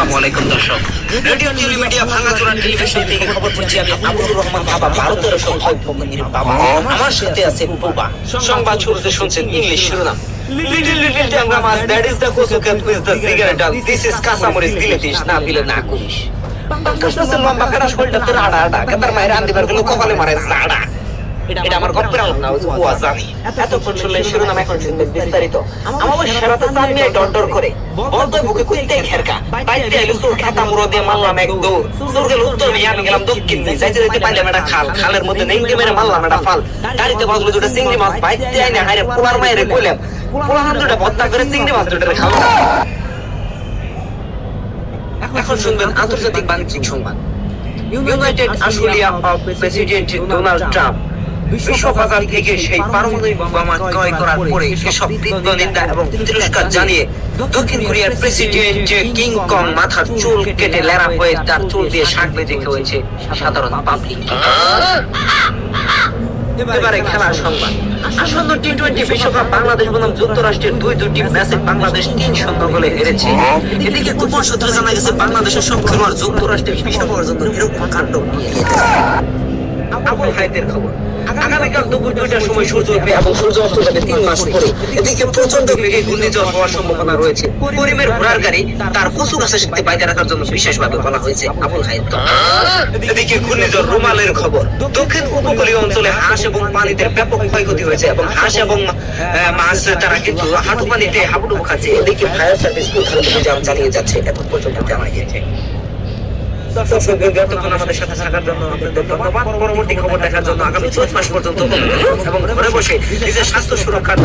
আসসালামু আলাইকুম দর্শক, রেডিও টিভি মিডিয়া ভাঙাচোরা টেলিভিশন থেকে খবর পড়ছি আমি আবুর রহমান বাবা, ভারতের সৌভাগ্যমন্দির বাবা। আমার সাথে আছে বুবা। সংবাদ শুরুতে শুনছেন ইংলিশ শিরোনাম। লিটল লিটল ট্যাংরা মাছ, দ্যাট ইজ দ্য কোসুকেট with the cigarette dal, this is kachamorich, দিলে দিস, না দিলে না করিস। পাঙ্কাশনাসের লম্বা কাটা শরীরটাতে রাডা আডা, কাতার মায়ের আন্দিবার গেলে কপালে মারে জাডা। এটা আমার গপ্পের আলাপ না, ওয়া জানি। এতক্ষণ শুনলে শিরোনাম, এখন শুনবেন বিস্তারিত। আমার সেরাতে চান নিয়ে ডর করে বলতে বুকে কুইতে খেরকা বাইতে এলো সুর খাতা মুরো দিয়ে মারলাম এক দৌড়। সুর গেল উত্তর নিয়ে আমি গেলাম দক্ষিণ নিয়ে, যাইতে যাইতে পাইলাম একটা খাল, খালের মধ্যে নেংটি মেরে মারলাম একটা ফাল। গাড়িতে বাজলো দুটো চিংড়ি মাছ, বাইতে আইনে হাইরে পোলার মায়ের কইলাম পোলা হাত দুটা ভর্তা করে চিংড়ি মাছ দুটো খাবো। এখন শুনবেন আন্তর্জাতিক বাণিজ্যিক সংবাদ। United Australia of president Donald Trump বিশ্ব বাজার থেকে সেই পারমাণবিক বোমা ক্রয় করার পরে এসব তীব্র নিন্দা এবং তিরস্কার জানিয়ে দক্ষিণ কোরিয়ার প্রেসিডেন্ট কিং কং মাথার চুল কেটে লেরা হয়ে তার চুল দিয়ে শাকলে দেখে হয়েছে সাধারণ পাবলিক। এবারে খেলার সংবাদ। আসন্ন টি-20 বিশ্বকাপ বাংলাদেশ বনাম যুক্তরাষ্ট্রের দুটি ম্যাচে বাংলাদেশ 3-0 গোলে হেরেছে। এদিকে গোপন সূত্রে জানা গেছে বাংলাদেশের সব খেলোয়াড় যুক্তরাষ্ট্রের ভিসা পাওয়ার জন্য এরকম কাণ্ড নিয়ে আবুল হায়াতের খবর। আগামীকাল দুপুর 2টার সময় সূর্য উঠবে এবং সূর্য অস্ত যাবে 3 মাস পরে। এদিকে প্রচন্ড বেগে ঘূর্ণিঝড় হওয়ার সম্ভাবনা রয়েছে। করিমের ঘোড়ার গাড়ি তার কচু গাছের সাথে বাইরে রাখার জন্য বিশেষভাবে বলা হয়েছে আবুল হায়াত। এদিকে ঘূর্ণিঝড় রুমালের খবর। দক্ষিণ উপকূলীয় অঞ্চলে হাঁস এবং পানিতে ব্যাপক ক্ষয়ক্ষতি হয়েছে এবং হাঁস এবং মাছ তারা কিন্তু হাঁটু পানিতে হাবুডুবু খাচ্ছে। এদিকে ফায়ার সার্ভিস অভিযান চালিয়ে যাচ্ছে, এখন পর্যন্ত জানা গিয়েছে। দর্শক এতক্ষণ আমাদের সাথে থাকার জন্য ধন্যবাদ। পরবর্তী খবর দেখার জন্য আগামী 6 মাস পর্যন্ত এবং ঘরে বসে নিজের স্বাস্থ্য সুরক্ষার